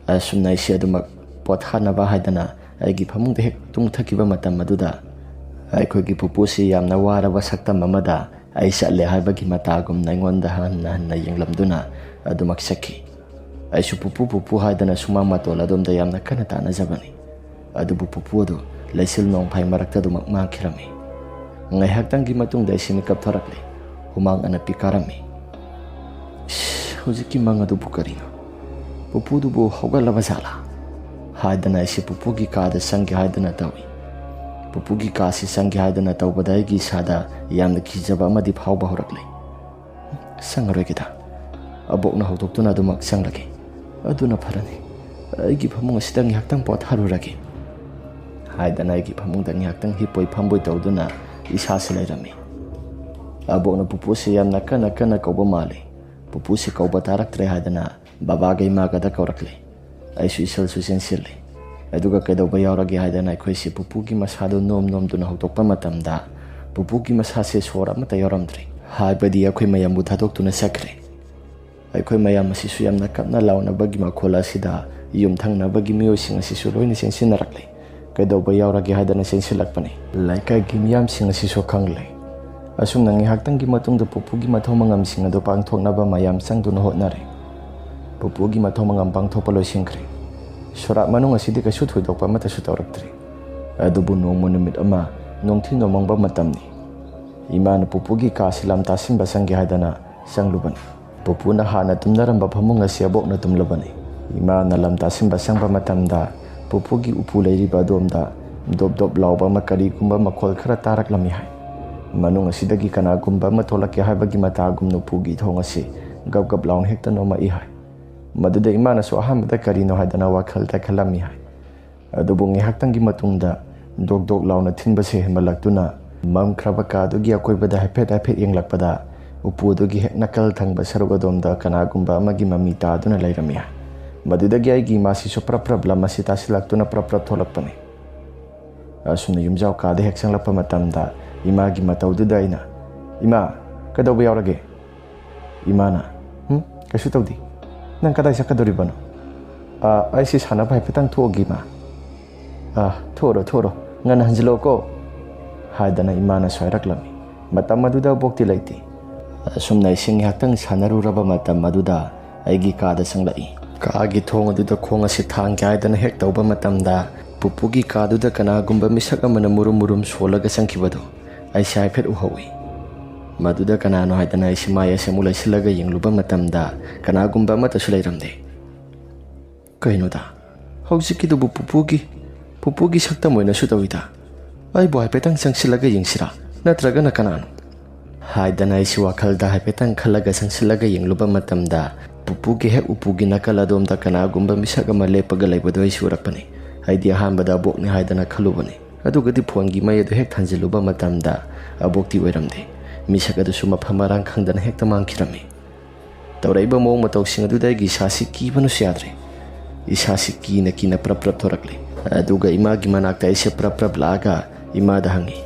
Asumna isi adumak pothanaba haidana aigi phamungda hek tungthakiba matam maduda aikogi pupusi yamna waraba saktam amada ai chatle haibagi matagum naingonda hanna yenglamduna adumak sakhi. Aisu pupu haidana sumang matol adomda yamna kana tanajabani. Adubu pupu adu laisil nong phai marakta dumak mangkhirami. Ngai haktangi matungda isi mikap thorakle humang ana pikarami. Hujiki manga dubu karino pupu dubu hogalaba jala. Haidana isi pupugi kada sangi haidana tawi. Pupugi kasi sangi haidana tawbadaigi sada yamna kijaba amadi phawba horakle. Sangaroi kita abokna hautoktuna dumak sanglage. Aduna pharani aigi phamung asida ngihaktan pot harurage. Haidana aigi phamungda ngihaktan hipoi phamboi tawduna isase lairami. Abokna pupusi yamna kana kauba mali. Pupusi kauba taraktre haidana babaga imagada kaurakle. Aisu isal susen sirle. Aduga kaidawba yawrage haidana aikoisi pupugi masado nom duna hautokpa matamda pupugi masase sora amata yawramdri. Haibadi akhoi mayambu thadoktuna sakre. Akhoi mayam asisu yamna kapna launabagi makhola asida yumthangnabagi miyosing asisu loina sensinnarakle. Kaidawba yawrage haidana sensilakpani. Laikaigi miyamsing asisu khangle. Asumna ngihaktangi matungda pupugi mathau mangamsing adu pangthoknaba mayam sangduna hotnare. Pupugi mathau mangam pangthokpa loisingkre. Sorak manung asidi kasu thoidokpa mata su tawraktri. Adubu nongmo numit ama nongthi nomangba matamni. Imana pupugi kasi lam tasimba sangi haidana sanglubani. Pupuna hana tumnaramba phamung asi abokna tumlabani. Imana lam tasimba sangba matamda pupugi upu leiriba adomda dop lauba makari kumba makhol khara taraklami hai. Manung asidagi kanagumba matholaki haibagi matagum nupugi thongasi gab laun hekta noma ihai. Maduda imana su ahamada karino haidana wakhalda khalami hai. Adubu ngihaktangi matungda dok launa thinbase hemalaktuna mamkhraba kadugi akoibada haipet yenglakpada upudugi hek nakal thangba sarugadomda kanagumba amagi mami taduna lairami hai. Madudagi aigi imasisu prap prap lam asi tasilaktuna prap prap tholakpani. Asumna yumjau kaada hek sanglakpa matamda imagi mataududa aina ima kadauba yaurage imana kaisu tawdi nang kadai sakadoribano aisi sanaba haifetang thuogi ma thoro ngana hanjilo ko haidana imana soiraklami matam maduda bokti laiti asumna ising haktang sanaruraba matam maduda aigi kaada sanglai kaagi thong aduda khong asi thang gaidana hek tawba matamda pupugi kaduda kanagumba misak amana murum solaga sangkibado ai saifet uhawi maduda kanano haidana ai simaya semula silaga yengluba matamda kanagumba mata sulairamde kainoda hausikidu pupugi sakta moina sutawida ai bo haipetang sangsilaga yengsira natraga na kanano haidana ai siwakhalda haipetang khalaga sangsilaga yengluba matamda pupugi hek upugi nakaladom da kanagumba misak ama lepaga laibado ai surakpani haidi ahanbada abokni haidana khalubani adugadi phongi mai adu hek thanjiluba matamda abokti oiramde misak adu suma phamarang khangdana hek tamang khirami tawraiba mong matawsing adu dai gi sasi ki banu siadre isasi ki na prap thorakle aduga imagi manakta ise prap laga imada hangi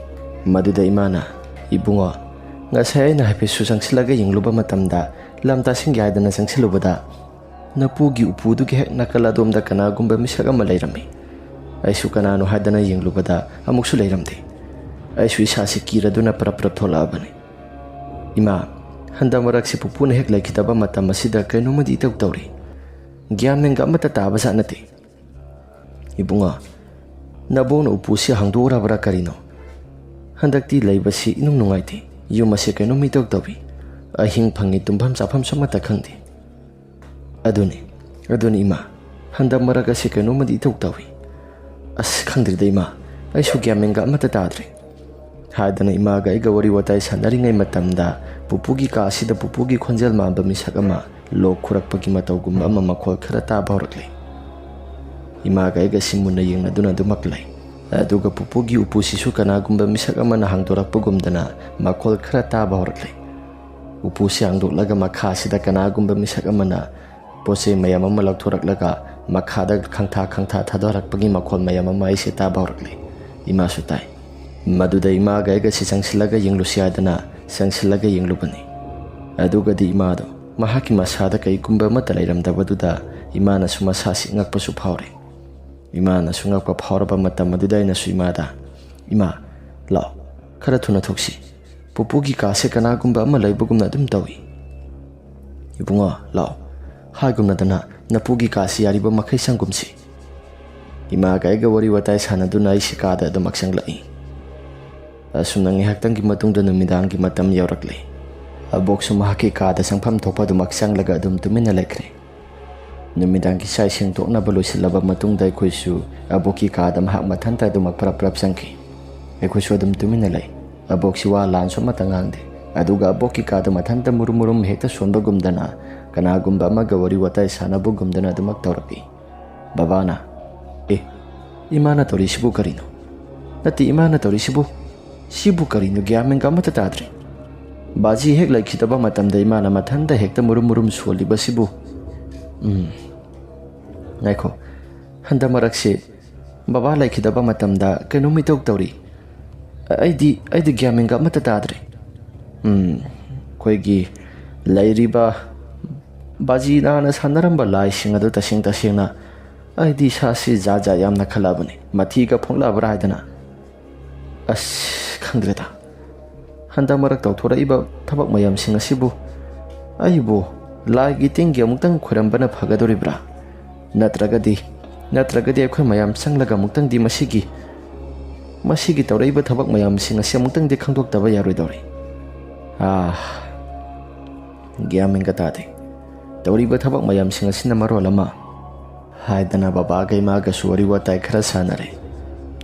maduda imana ibungo ngasai na hape susang silaga yengluba matamda lamta singgi haidana sangsilubada napugi upudu ge hek nakaladom da kanagumba misak ama lairami aisu kanano haidana yenglubada amuksu leiramde aisu isasi kiraduna prap tholabani ima handa maraksi pupuna hek laikitaba matam asida kainumadi itaw tawri gyamenga amata taba sanate ibunga nabona upusi hangdura bara karino handakti laibasi inung nungaiti yumase kainumi itaw tawi ahing phangi tumbam chafam samata khangde aduni ima handa maragasi kainumadi itaw tawi as khangdirda ima aisu gyamenga amata tadre haidana imaga iga wari watai sanaringai matamda pupugi ka asida pupugi khonjel mamba misak ama lok khurakpagi matawgum ama makhol khara taba horakle imaga iga simuna yengna duna dumaklai aduga pupugi upusisu kanagumba misak ama na hangdorakpagumdana makhol khara taba horakle upusi hangdoklaga makha asida kanagumba misak ama na pose mayam ama lakthoraklaga makhada khangtha thadorakpagi makhol mayam ama aise taba horakle ima sutai maduda imaga iga sangsilaga yenglusiadana sangsilaga yenglubani aduga di imado mahaki masada kai kumba mata lairamdabaduda imana sumasasi ngakpasu phawre imana sungakpa phawraba matam maduda ina su imada ima lao khara thuna thoksi pupugi kase kanagumba ama laibagumna dum tawi ibunga lao haigumna dana napugi kasi yariba makhai sangumsi imaga iga wari watai sanaduna isikada dum aksanglai asumna ngihaktangi matungda numidangi matam yaurakle abok sumahaki kada sangpham thopa dumak sanglaga dum tumina lekre numidangi sai sengtokna balosilaba matungda khoisu aboki kada mahak mathanta dumak prap sangki ekhoisu dum tumina lai abok siwa lan so matangangde aduga aboki kada mathanta murum hekta sonba gumdana kanagumba ama gawari watai sanabu gumdana dumak tawrapi babana imana torisibu karino nati imana torisibu sibu karino gyamenga amata tadre baji hek laikitaba matamda imana mathanda hekta murum soliba sibu naiko handa marakse baba laikitaba matamda kanumi tok tawri aidi gyamenga amata tadre koigi lairiba baji nana sanaramba lai singadu tasingna aidi sasi jaja yamna khalabani mathiga phonglabra haidana as khangdreda handa marak tawthoraiba thabak mayam sing asibu aibo lagi tinggi amutang khurambana phagadoribra natragadi akhoi mayam sanglaga amutang di masigi tawraiba thabak mayam sing asi amutang di khangdoktaba yaroidori gyamenga tade tawriba thabak mayam sing asina marolama haidana baba gai maga suwari watai khara sanare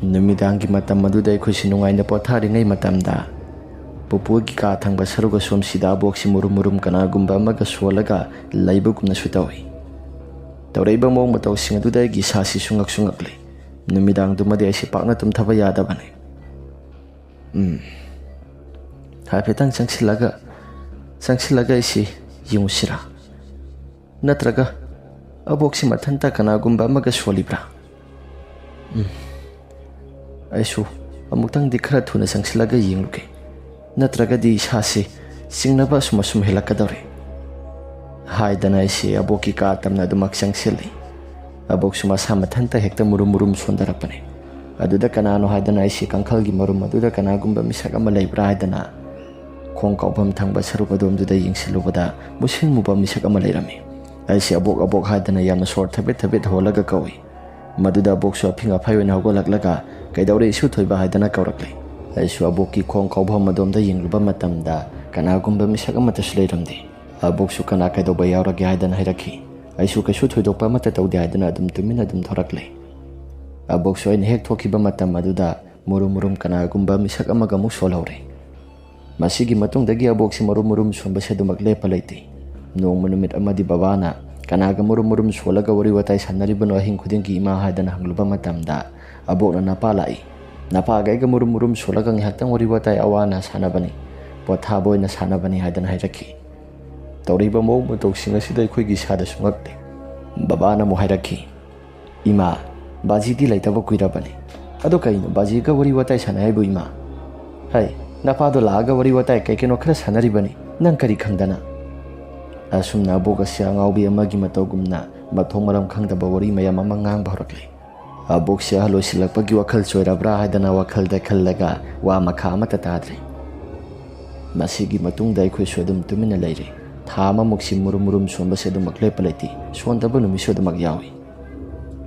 numidangi matam maduda akhoi sinungaina potharingai matamda pupugi ka thangba saruga somsida boksi murum kanagumba amaga solaga laibagumna sutawi tawraiba mong matawsing aduda gi sasi sungakle numidang dumadi aisi pakna tumthaba yadabane haipetang sangsilaga isi yungusira natraga ꯑꯕꯣꯛꯁꯤ ꯃꯊꯟꯇ ꯀꯅꯥꯒꯨꯝꯕ ꯑꯃꯒ ꯁꯣꯜꯂꯤꯕ꯭ꯔꯥ? ꯑꯩꯁꯨ ꯑꯃꯨꯛꯇꯪꯗꯤ ꯈꯔ ꯊꯨꯅ ꯆꯪꯁꯤꯜꯂꯒ ꯌꯦꯡꯂꯨꯒꯦ, ꯅꯠꯇ꯭ꯔꯒꯗꯤ ꯏꯁꯥꯁꯤ ꯆꯤꯡꯅꯕ ꯑꯁꯨꯝ ꯍꯦꯜꯂꯛꯀꯗꯧꯔꯦ ꯍꯥꯏꯗꯅ ꯑꯩꯁꯤ ꯑꯕꯣꯛꯀꯤ ꯀꯥ ꯇꯝꯅ ꯑꯗꯨꯃꯛ ꯆꯪꯁꯤꯜꯂꯤ꯫ ꯑꯕꯣꯛꯁꯨ ꯃꯁꯥ ꯃꯊꯟꯇ ꯍꯦꯛꯇ ꯃꯨꯔꯨꯝ ꯁꯣꯟꯊꯔꯛꯄꯅꯤ꯫ ꯑꯗꯨꯗ ꯀꯅꯥꯅꯣ ꯍꯥꯏꯗꯅ ꯑꯩꯁꯤ ꯀꯥꯡꯈꯜꯒꯤ ꯃꯔꯨꯝ ꯑꯗꯨꯗ ꯀꯅꯥꯒꯨꯝꯕ ꯃꯤꯁꯛ ꯑꯃ ꯂꯩꯕ꯭ꯔꯥ ꯍꯥꯏꯗꯅ ꯈꯣꯡ ꯀꯥꯎꯐꯝ ꯊꯪꯕ ꯁꯔꯨꯛ ꯑꯗꯣꯝꯗꯨꯗ ꯌꯦꯡꯁꯤꯜꯂꯨꯕꯗ ꯃꯨꯁꯤꯟ ꯃꯨꯕ ꯃꯤꯁꯛ ꯑꯃ ꯂꯩꯔꯝꯃꯤ꯫ ꯑꯩꯁꯤ ꯑꯕꯣꯛ ꯍꯥꯏꯗꯅ ꯌꯥꯝꯅ ꯁꯣꯔ ꯊꯕꯦꯠ ꯍꯣꯜꯂꯒ ꯀꯧꯏ꯫ ꯃꯗꯨꯗ ꯑꯕꯣꯛꯁꯨ ꯑꯐꯤꯡ ꯑꯐꯥꯏ ꯑꯣꯏꯅ ꯍꯧꯒꯠꯂꯛꯂꯒ "ꯀꯩꯗꯧꯔꯦ ꯏꯁꯨ ꯊꯣꯏꯕ?" ꯍꯥꯏꯗꯅ ꯀꯧꯔꯛꯂꯤ꯫ ꯑꯩꯁꯨ ꯑꯕꯣꯛꯀꯤ ꯈꯣꯡ ꯀꯥꯎꯐꯝ ꯑꯗꯣꯝꯗ ꯌꯦꯡꯂꯨꯕ ꯃꯇꯝꯗ ꯀꯅꯥꯒꯨꯝꯕ ꯃꯤꯁꯛ ꯑꯃꯠꯇꯁꯨ ꯂꯩꯔꯝꯗꯦ꯫ ꯑꯕꯣꯛꯁꯨ "ꯀꯅꯥ ꯀꯩꯗꯧꯕ ꯌꯥꯎꯔꯒꯦ?" ꯍꯥꯏꯗꯅ ꯍꯥꯏꯔꯛꯈꯤ꯫ ꯑꯩꯁꯨ ꯀꯩꯁꯨ ꯊꯣꯏꯗꯣꯛꯄ ꯑꯃꯠꯇ ꯇꯧꯗꯦ ꯍꯥꯏꯗꯅ ꯇꯨꯃꯤꯟꯅ ꯊꯣꯔꯛꯂꯦ꯫ ꯑꯕꯣꯛꯁꯨ ꯑꯩꯅ ꯍꯦꯛ ꯊꯣꯛꯈꯤꯕ ꯃꯇꯝ ꯑꯗꯨꯗ ꯃꯨꯔꯨꯝ ꯀꯅꯥꯒꯨꯝꯕ ꯃꯤꯁꯛ ꯑꯃꯒ ꯑꯃꯨꯛ ꯁꯣꯜꯍꯧꯔꯦ꯫ ꯃꯁꯤꯒꯤ ꯃꯇꯨꯡꯗꯒꯤ ꯑꯕꯣꯛꯁꯤ ꯃꯨꯔꯨꯝ ꯁꯣꯟꯕꯁꯦ ꯑꯗꯨꯃꯛ ꯂꯦꯞꯄ ꯂꯩꯇꯦ꯫ ꯅꯣꯡꯃ ꯅꯨꯃꯤꯠ ꯑꯃꯗꯤ ꯕꯕꯥꯅ "ꯀꯅꯥꯒ ꯃꯨꯔꯨꯝ ꯁꯣꯜꯂꯒ ꯋꯥꯔꯤ ꯋꯥꯇꯥꯏ ꯁꯥꯟꯅꯔꯤꯕꯅꯣ ꯑꯍꯤꯡ ꯈꯨꯗꯤꯡꯒꯤ ꯏꯃꯥ?" ꯍꯥꯏꯗꯅ ꯍꯪꯂꯨꯕ ꯃꯇꯝꯗ ꯑꯕꯣꯛꯅ "ꯅꯄꯥ ꯂꯥꯛꯏ, ꯅꯄꯥꯒ ꯑꯩꯒ ꯃꯨꯔꯨꯝ ꯁꯣꯜꯂꯒ ꯉꯥꯏꯍꯥꯛꯇꯪ ꯋꯥꯔꯤ ꯋꯥꯇꯥꯏ ꯑꯋꯥ ꯑꯅꯥ ꯁꯥꯟꯅꯕꯅꯤ, ꯄꯣꯊꯥꯕ ꯑꯣꯏꯅ ꯁꯥꯟꯅꯕꯅꯤ" ꯍꯥꯏꯗꯅ ꯍꯥꯏꯔꯛꯈꯤ꯫ ꯇꯧꯔꯤꯕ ꯃꯑꯣꯡ ꯃꯇꯧꯁꯤꯡ ꯑꯁꯤꯗ ꯑꯩꯈꯣꯏꯒꯤ ꯏꯁꯥꯗꯁꯨ ꯉꯛꯂꯦ꯫ ꯕꯕꯥꯅ ꯑꯃꯨꯛ ꯍꯥꯏꯔꯛꯈꯤ, "ꯏꯃꯥ, ꯕꯥꯖꯤꯗꯤ ꯂꯩꯇꯕ ꯀꯨꯏꯔꯕꯅꯤ, ꯑꯗꯣ ꯀꯩꯅꯣ ꯕꯥꯖꯤꯒ ꯋꯥꯔꯤ ꯋꯥꯇꯥꯏ ꯁꯥꯟꯅꯩ ꯍꯥꯏꯕꯨ ꯏꯃꯥ? ꯍꯩ, ꯅꯄꯥꯗꯣ ꯂꯥꯛꯑꯒ ꯋꯥꯔꯤ ꯋꯥꯇꯥꯏ ꯀꯩꯅꯣ ꯈꯔ ꯁꯥꯟꯅꯔꯤꯕꯅꯤ, ꯅꯪ ꯀꯔꯤ ꯈꯪꯗꯅ?" ꯑꯁꯨꯝꯅ ꯑꯕꯣꯛ ꯑꯁꯤ ꯑꯉꯥꯎꯕꯤ ꯑꯃꯒꯤ ꯃꯇꯧꯒꯨꯝꯅ ꯃꯊꯣꯡ ꯃꯔꯝ ꯈꯪꯗꯕ ꯋꯥꯔꯤ ꯃꯌꯥꯝ ꯑꯃ ꯉꯥꯡꯕ ꯍꯧꯔꯛꯂꯦ꯫ ꯑꯕꯣꯛꯁꯤ ꯑꯍꯜ ꯑꯣꯏꯁꯤꯜꯂꯛꯄꯒꯤ ꯋꯥꯈꯜ ꯆꯣꯏꯔꯕ꯭ꯔꯥ ꯍꯥꯏꯗꯅ ꯋꯥꯈꯜꯗ ꯈꯜꯂꯒ ꯋꯥ ꯃꯈꯥ ꯑꯃꯠꯇ ꯇꯥꯗ꯭ꯔꯦ꯫ ꯃꯁꯤꯒꯤ ꯃꯇꯨꯡꯗ ꯑꯩꯈꯣꯏꯁꯨ ꯑꯗꯨꯝ ꯇꯨꯃꯤꯟꯅ ꯂꯩꯔꯦ꯫ ꯊꯥ ꯑꯃꯃꯨꯛꯁꯤ ꯃꯨꯔꯨꯝ ꯁꯣꯟꯕꯁꯦ ꯑꯗꯨꯃꯛ ꯂꯦꯞꯄ ꯂꯩꯇꯦ, ꯁꯣꯟꯗꯕ ꯅꯨꯃꯤꯠꯁꯨ ꯑꯗꯨꯃꯛ ꯌꯥꯎꯏ꯫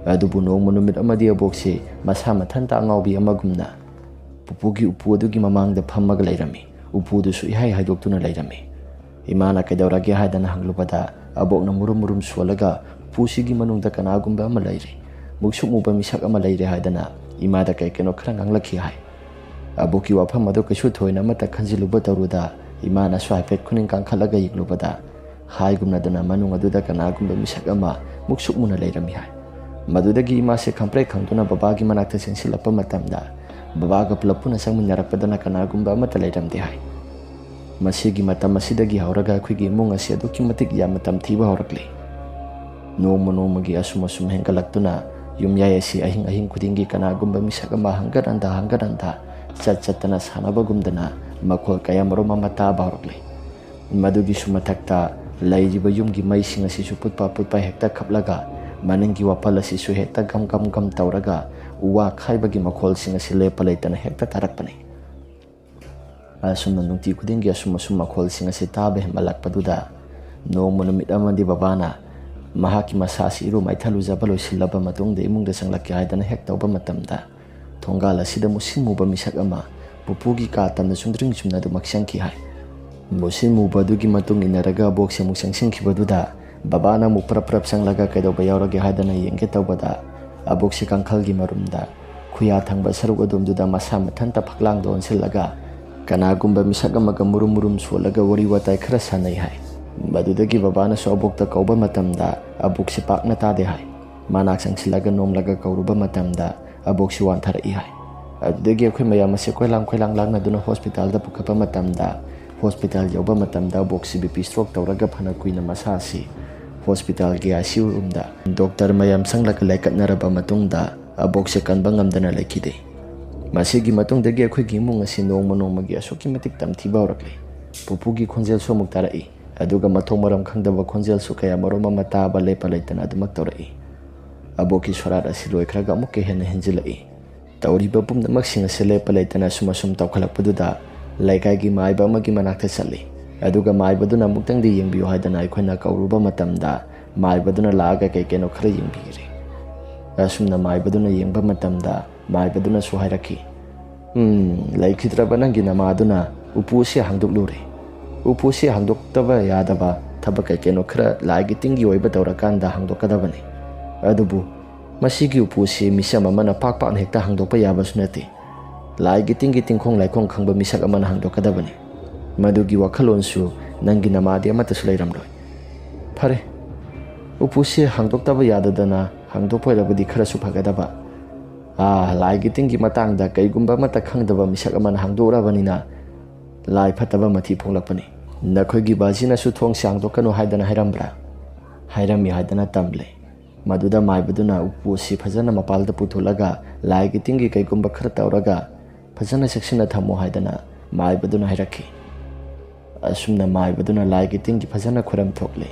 ꯑꯗꯨꯕꯨ ꯅꯣꯡꯃ ꯅꯨꯃꯤꯠ ꯑꯃꯗꯤ ꯑꯕꯣꯛꯁꯤ ꯃꯁꯥ ꯃꯊꯟꯇ ꯑꯉꯥꯎꯕꯤ ꯑꯃꯒꯨꯝꯅ ꯄꯨꯄꯨꯒꯤ ꯎꯄꯨ ꯑꯗꯨꯒꯤ ꯃꯃꯥꯡꯗ ꯐꯝꯃꯒ ꯂꯩꯔꯝꯃꯤ꯫ ꯎꯄꯨꯗꯨꯁꯨ ꯏꯍꯥꯏ ꯍꯥꯏꯗꯣꯛꯇꯨꯅ ꯂꯩꯔꯝꯃꯤ꯫ ꯏꯃꯥꯅ "ꯀꯩꯗꯧꯔꯒꯦ?" ꯍꯥꯏꯗꯅ ꯍꯪꯂꯨꯕꯗ ꯑꯕꯣꯛꯅ ꯃꯨꯔꯨꯝ ꯁꯣꯜꯂꯒ "ꯎꯄꯨꯁꯤꯒꯤ ꯃꯅꯨꯡꯗ ꯀꯅꯥꯒꯨꯝꯕ ꯑꯃ ꯂꯩꯔꯦ, ꯃꯨꯛꯁꯨꯛ ꯃꯨꯕ ꯃꯤꯁꯛ ꯑꯃ ꯂꯩꯔꯦ" ꯍꯥꯏꯗꯅ ꯏꯃꯥꯗ ꯀꯩꯅꯣ ꯈꯔ ꯉꯥꯡꯂꯛꯈꯤ ꯍꯥꯏ꯫ ꯑꯕꯣꯛꯀꯤ ꯋꯥꯐꯝ ꯑꯗꯨ ꯀꯩꯁꯨ ꯊꯣꯏꯅ ꯑꯃꯠꯇ ꯈꯟꯖꯤꯜꯂꯨꯕ ꯇꯧꯔꯨꯗ ꯏꯃꯥꯅꯁꯨ ꯍꯥꯏꯐꯦꯠ ꯈꯨꯅꯤꯡ ꯀꯥꯡꯈꯠꯂꯒ ꯌꯦꯡꯂꯨꯕꯗ ꯍꯥꯏꯒꯨꯝꯅꯗꯅ ꯃꯅꯨꯡ ꯑꯗꯨꯗ ꯀꯅꯥꯒꯨꯝꯕ ꯃꯤꯁꯛ ꯑꯃ ꯃꯨꯛꯁꯨꯛ ꯃꯨꯅ ꯂꯩꯔꯝꯃꯤ ꯍꯥꯏ꯫ ꯃꯗꯨꯗꯒꯤ ꯏꯃꯥꯁꯦ ꯈꯪꯄ꯭ꯔꯦꯛ ꯈꯪꯗꯨꯅ ꯕꯕꯥꯒꯤ ꯃꯅꯥꯛꯇ ꯆꯦꯟꯁꯤꯜꯂꯛꯄ ꯃꯇꯝꯗ ꯕꯕꯥꯒ ꯄꯨꯂꯞ ꯄꯨꯟꯅ ꯆꯪꯃꯤꯟꯅꯔꯛꯄꯗꯅ ꯀꯅꯥꯒꯨꯝꯕ ꯑꯃꯠꯇ ꯂꯩꯔꯝꯗꯦ ꯍꯥꯏ꯫ ꯃꯁꯤꯒꯤ ꯃꯇꯝ ꯑꯁꯤꯗꯒꯤ ꯍꯧꯔꯒ ꯑꯩꯈꯣꯏꯒꯤ ꯏꯃꯨꯡ ꯑꯁꯤ ꯑꯗꯨꯛꯀꯤ ꯃꯇꯤꯛ ꯌꯥꯝꯅ ꯇꯝꯊꯤꯕ ꯍꯧꯔꯛꯂꯤ꯫ ꯅꯣꯡꯃꯒꯤ ꯑꯁꯨꯝ ꯍꯦꯟꯒꯠꯂꯛꯇꯨꯅ ꯌꯨꯝꯌꯥꯏ ꯑꯁꯤ ꯑꯍꯤꯡ ꯈꯨꯗꯤꯡꯒꯤ ꯀꯅꯥꯒꯨꯝꯕ ꯃꯤꯁꯛ ꯑꯃ ꯍꯪꯒꯠ ꯍꯟꯗ ꯆꯠꯇꯅ ꯁꯥꯟꯅꯕꯒꯨꯝꯗꯅ ꯃꯈꯣꯜ ꯀꯌꯥꯃꯔꯨꯝ ꯑꯃ ꯇꯥꯕ ꯍꯧꯔꯛꯂꯤ꯫ ꯃꯗꯨꯒꯤꯁꯨ ꯃꯊꯛꯇ ꯂꯩꯔꯤꯕ ꯌꯨꯝꯒꯤ ꯃꯩꯁꯤꯡ ꯑꯁꯤꯁꯨ ꯄꯨꯠꯄ ꯍꯦꯛꯇ ꯈꯞꯂꯒ ꯃꯅꯤꯡꯒꯤ ꯋꯥꯄꯜ ꯑꯁꯤꯁꯨ ꯍꯦꯛꯇ ꯒꯝ ꯇꯧꯔꯒ ꯎ ꯋꯥ ꯈꯥꯏꯕꯒꯤ ꯃꯈꯣꯜꯁꯤꯡ ꯑꯁꯤ ꯂꯦꯞꯄ ꯂꯩꯇꯅ ꯍꯦꯛꯇ ꯇꯥꯔꯛꯄꯅꯤ꯫ ꯑꯁꯨꯝꯅ ꯅꯨꯡꯇꯤ ꯈꯨꯗꯤꯡꯒꯤ ꯑꯁꯨꯝ ꯃꯈꯣꯜꯁꯤꯡ ꯑꯁꯤ ꯇꯥꯕ ꯍꯦꯟꯃꯜꯂꯛꯄꯗꯨꯗ ꯅꯣꯡꯃ ꯅꯨꯃꯤꯠ ꯑꯃꯗꯤ ꯕꯕꯥꯅ ꯃꯍꯥꯛꯀꯤ ꯃꯁꯥꯁꯤ ꯏꯔꯨ ꯃꯥꯏꯊꯜꯂꯨꯖꯕ ꯂꯣꯏꯁꯤꯜꯂꯕ ꯃꯇꯨꯡꯗ ꯏꯃꯨꯡꯗ ꯆꯪꯂꯛꯀꯦ ꯍꯥꯏꯗꯅ ꯍꯦꯛ ꯇꯧꯕ ꯃꯇꯝꯗ ꯊꯣꯡꯒꯥꯜ ꯑꯁꯤꯗ ꯃꯨꯁꯤꯟ ꯃꯨꯕ ꯃꯤꯁꯛ ꯑꯃ ꯄꯨꯄꯨꯒꯤ ꯀꯥ ꯇꯝꯅ ꯆꯨꯝꯗ꯭ꯔꯤꯡ ꯆꯨꯝꯅ ꯑꯗꯨꯃꯛ ꯆꯪꯈꯤ ꯍꯥꯏ꯫ ꯃꯨꯁꯤꯟ ꯃꯨꯕ ꯑꯗꯨꯒꯤ ꯃꯇꯨꯡ ꯏꯟꯅꯔꯒ ꯑꯕꯣꯛꯁꯤ ꯑꯃꯨꯛ ꯆꯪꯁꯤꯟꯈꯤꯕꯗꯨꯗ ꯕꯕꯥꯅ ꯑꯃꯨꯛ ꯄ꯭ꯔꯞ ꯆꯪꯂꯒ ꯀꯩꯗꯧꯕ ꯌꯥꯎꯔꯒꯦ ꯍꯥꯏꯗꯅ ꯌꯦꯡꯒꯦ ꯇꯧꯕꯗ ꯑꯕꯣꯛꯁꯤ ꯀꯥꯡꯈꯜꯒꯤ ꯃꯔꯨꯝꯗ ꯈꯨꯌꯥ ꯊꯪꯕ ꯁꯔꯨꯛ ꯑꯗꯣꯝꯗꯨꯗ ꯃꯁꯥ ꯃꯊꯟꯇ ꯐꯛꯂꯥꯡꯗ ꯑꯣꯟꯁꯤꯜꯂꯒ ꯀꯅꯥꯒꯨꯝꯕ ꯃꯤꯁꯛ ꯑꯃꯒ ꯃꯨꯔꯨꯝ ꯁꯣꯜꯂꯒ ꯋꯥꯔꯤ ꯋꯥꯇꯥꯏ ꯈꯔ ꯁꯥꯟꯅꯩ ꯍꯥꯏ꯫ ꯃꯗꯨꯗꯒꯤ ꯕꯕꯥꯅꯁꯨ ꯑꯕꯣꯛꯇ ꯀꯧꯕ ꯃꯇꯝꯗ ꯑꯕꯣꯛꯁꯤ ꯄꯥꯛꯅ ꯇꯥꯗꯦ ꯍꯥꯏ꯫ ꯃꯅꯥꯛ ꯆꯪꯁꯤꯜꯂꯒ ꯅꯣꯝꯂꯒ ꯀꯧꯔꯨꯕ ꯃꯇꯝꯗ ꯑꯕꯣꯛꯁꯤ ꯋꯥꯟꯊꯔꯛꯏ ꯍꯥꯏ꯫ ꯑꯗꯨꯗꯒꯤ ꯑꯩꯈꯣꯏ ꯃꯌꯥꯝ ꯑꯁꯤ ꯀꯣꯏꯂꯥꯡ ꯂꯥꯡꯅꯗꯨꯅ ꯍꯣꯁꯄꯤꯇꯥꯜꯗ ꯄꯨꯈꯠꯄ ꯃꯇꯝꯗ ꯍꯣꯁꯄꯤꯇꯥꯜ ꯌꯧꯕ ꯃꯇꯝꯗ ꯑꯕꯣꯛꯁꯤ BP ꯁ꯭ꯇ꯭ꯔꯣꯛ ꯇꯧꯔꯒ ꯐꯅ ꯀꯨꯏꯅ ꯃꯁꯥ ꯑꯁꯤ ꯍꯣꯁꯄꯤꯇꯥꯜꯒꯤ ICU ꯔꯨꯝꯗ ꯗꯣꯛꯇꯔ ꯃꯌꯥꯝ ꯆꯪꯂꯒ ꯂꯥꯏꯀꯠꯅꯔꯕ ꯃꯇꯨꯡꯗ ꯑꯕꯣꯛꯁꯤ ꯀꯟꯕ ꯉꯝꯗꯅ ꯂꯩꯈꯤꯗꯦ꯫ ꯃꯁꯤꯒꯤ ꯃꯇꯨꯡꯗꯒꯤ ꯑꯩꯈꯣꯏꯒꯤ ꯏꯃꯨꯡ ꯑꯁꯤ ꯅꯣꯡꯃꯒꯤ ꯑꯁꯨꯛꯀꯤ ꯃꯇꯤꯛ ꯇꯝꯊꯤꯕ ꯍꯧꯔꯛꯂꯤ꯫ ꯄꯨꯄꯨꯒꯤ ꯈꯣꯟꯖꯦꯜꯁꯨ ꯑꯃꯨꯛ ꯇꯥꯔꯛꯏ, ꯑꯗꯨꯒ ꯃꯊꯣꯡ ꯃꯔꯝ ꯈꯪꯗꯕ ꯈꯣꯟꯖꯦꯜꯁꯨ ꯀꯌꯥꯃꯔꯨꯝ ꯑꯃ ꯇꯥꯕ ꯂꯦꯞꯄ ꯂꯩꯇꯅ ꯑꯗꯨꯃꯛ ꯇꯧꯔꯛꯏ꯫ ꯑꯕꯣꯛꯀꯤ ꯁꯣꯔꯥꯠ ꯑꯁꯤ ꯂꯣꯏꯈ꯭ꯔꯒ ꯑꯃꯨꯛꯀ ꯍꯦꯟꯅ ꯍꯦꯟꯖꯤꯜꯂꯛꯏ꯫ ꯇꯧꯔꯤꯕ ꯄꯨꯝꯅꯃꯛꯁꯤꯡ ꯑꯁꯤ ꯂꯦꯞꯄ ꯂꯩꯇꯅ ꯁꯨꯝ ꯇꯧꯈꯠꯂꯛꯄꯗꯨꯗ ꯂꯩꯀꯥꯏꯒꯤ ꯃꯥꯏꯕ ꯑꯃꯒꯤ ꯃꯅꯥꯛꯇ ꯆꯠꯂꯤ꯫ ꯑꯗꯨꯒ ꯃꯥꯏꯕꯗꯨꯅ ꯑꯃꯨꯛꯇꯪꯗꯤ ꯌꯦꯡꯕꯤꯌꯨ ꯍꯥꯏꯗꯅ ꯑꯩꯈꯣꯏꯅ ꯀꯧꯔꯨꯕ ꯃꯇꯝꯗ ꯃꯥꯏꯕꯗꯨꯅ ꯂꯥꯛꯑꯒ ꯀꯩꯅꯣ ꯈꯔ ꯌꯦꯡꯕꯤꯔꯦ꯫ ꯑꯁꯨꯝꯅ ꯃꯥꯏꯕꯗꯨꯅ ꯌꯦꯡꯕ ꯃꯇꯝꯗ ꯃꯥꯏꯕꯗꯨꯅꯁꯨ ꯍꯥꯏꯔꯛꯈꯤ, ꯂꯩꯈꯤꯗ꯭ꯔꯕ ꯅꯪꯒꯤ ꯅꯃꯥꯗꯨꯅ ꯎꯄꯨ ꯑꯁꯤ ꯍꯥꯡꯗꯣꯛꯂꯨꯔꯦ꯫ ꯎꯄꯨ ꯑꯁꯤ ꯍꯥꯡꯗꯣꯛꯇꯕ ꯌꯥꯗꯕ ꯊꯕꯛ ꯀꯩꯅꯣ ꯈꯔ ꯂꯥꯏꯒꯤ ꯇꯤꯟꯒꯤ ꯑꯣꯏꯕ ꯇꯧꯔꯀꯥꯟꯗ ꯍꯥꯡꯗꯣꯛꯀꯗꯕꯅꯤ꯫ ꯑꯗꯨꯕꯨ ꯃꯁꯤꯒꯤ ꯎꯄꯨ ꯑꯁꯤ ꯃꯤꯆꯝ ꯑꯃꯅ ꯄꯥꯛꯅ ꯍꯦꯛꯇ ꯍꯥꯡꯗꯣꯛꯄ ꯌꯥꯕꯁꯨ ꯅꯠꯇꯦ꯫ ꯂꯥꯏꯒꯤ ꯇꯤꯟꯒꯤ ꯇꯤꯡꯈꯣꯡ ꯂꯥꯏꯈꯣꯡ ꯈꯪꯕ ꯃꯤꯁꯛ ꯑꯃꯅ ꯍꯥꯡꯗꯣꯛꯀꯗꯕꯅꯤ꯫ ꯃꯗꯨꯒꯤ ꯋꯥꯈꯜꯂꯣꯟꯁꯨ ꯅꯪꯒꯤ ꯅꯃꯥꯗꯤ ꯑꯃꯠꯇꯁꯨ ꯂꯩꯔꯝꯂꯣꯏ꯫ ꯐꯔꯦ, ꯎꯄꯨꯁꯤ ꯍꯥꯡꯗꯣꯛꯇꯕ ꯌꯥꯗꯗꯅ ꯍꯥꯡꯗꯣꯛꯄ ꯑꯣꯏꯔꯕꯗꯤ ꯈꯔꯁꯨ ꯐꯒꯗꯕ꯫ ꯂꯥꯏꯒꯤ ꯇꯤꯟꯒꯤ ꯃꯇꯥꯡꯗ ꯀꯩꯒꯨꯝꯕ ꯑꯃꯠꯇ ꯈꯪꯗꯕ ꯃꯤꯁꯛ ꯑꯃꯅ ꯍꯥꯡꯗꯣꯛꯎꯔꯕꯅꯤꯅ ꯂꯥꯏ ꯐꯠꯇꯕ ꯃꯊꯤ ꯐꯣꯡꯂꯛꯄꯅꯤ꯫ ꯅꯈꯣꯏꯒꯤ ꯕꯥꯖꯤꯅꯁꯨ ꯊꯣꯡꯁꯤ ꯍꯥꯡꯗꯣꯛꯀꯅꯨ ꯍꯥꯏꯗꯅ ꯍꯥꯏꯔꯝꯕ꯭ꯔꯥ? ꯍꯥꯏꯔꯝꯃꯤ ꯍꯥꯏꯗꯅ ꯇꯝꯂꯦ꯫ Maduda maibaduna upu si fazana mapalda putulaga laigi tingi kaikumba khara tauraga fazana seksina thamo haidana maibaduna hairaki. Asumna maibaduna laigi tingi fazana khuram thokle.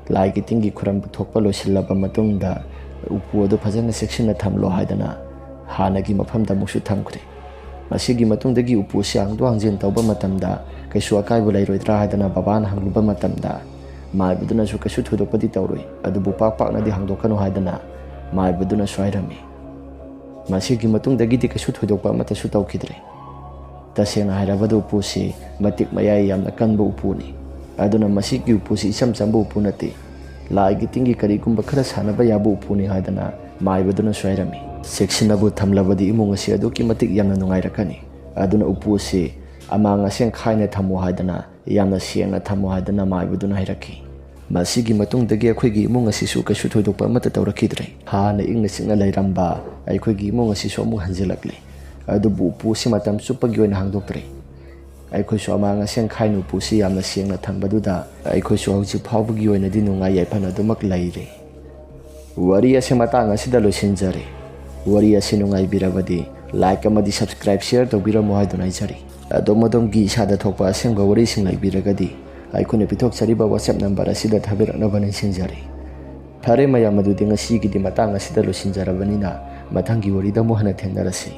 Laigi tingi khuram thokpa losilaba matungda upu adu fazana seksina thamlo haidana hanagi mafamda musu thamkhre. Masigi matungdagi upu si angdu angjin tauba matamda kaisu akaibu lairoidra haidana babana hangluba matamda maibaduna su kaisu thudokpadi tauroi adubu paknadi hangdokanu haidana maibaduna soirami. Masigi matungdagi di kaisu thudokpa amata su taukhidre. Tasena hairabada upu si matik mayai yamna kanba upuni. Aduna masigi upu si isam samba upu nati. Laigi tingi karigumba khara sanaba yabu upuni haidana maibaduna soirami. Seksinabu thamlabadi imung asi aduki matik yamna nungairakani. Aduna upu si amang aseng khaina thamo haidana yamna siengna thamo haidana maibaduna hairaki. Masigi matungdagi akhoi imung asi su kaisu thudokpa amata taurakidre. Hana ingna singna lairamba akhoi imung asi su amung hanjilakle. Adubu upu si matam supagi oina hangdoktre. Akhoi su amang aseng khaina upu si yamna siengna thambaduda akhoi su hauji phawbagi oina di nungai yaifana dumak laire. Wari ase matang asida losinjare. Wari ase nungai birabadi like amadi subscribe share tawbiramo haiduna ijari. Adomodom-gi isada thokpa asengba wari sing laibiragadi akhone pithokchariba WhatsApp number asida thabiraknaba ningsingjari. Phare mayam adudi ngasigidi matang asida losinjarabanina mathangi warida mo hana thengnarasi.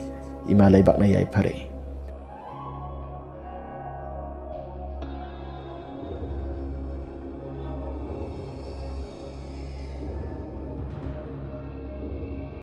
Ima laibakna yai phare.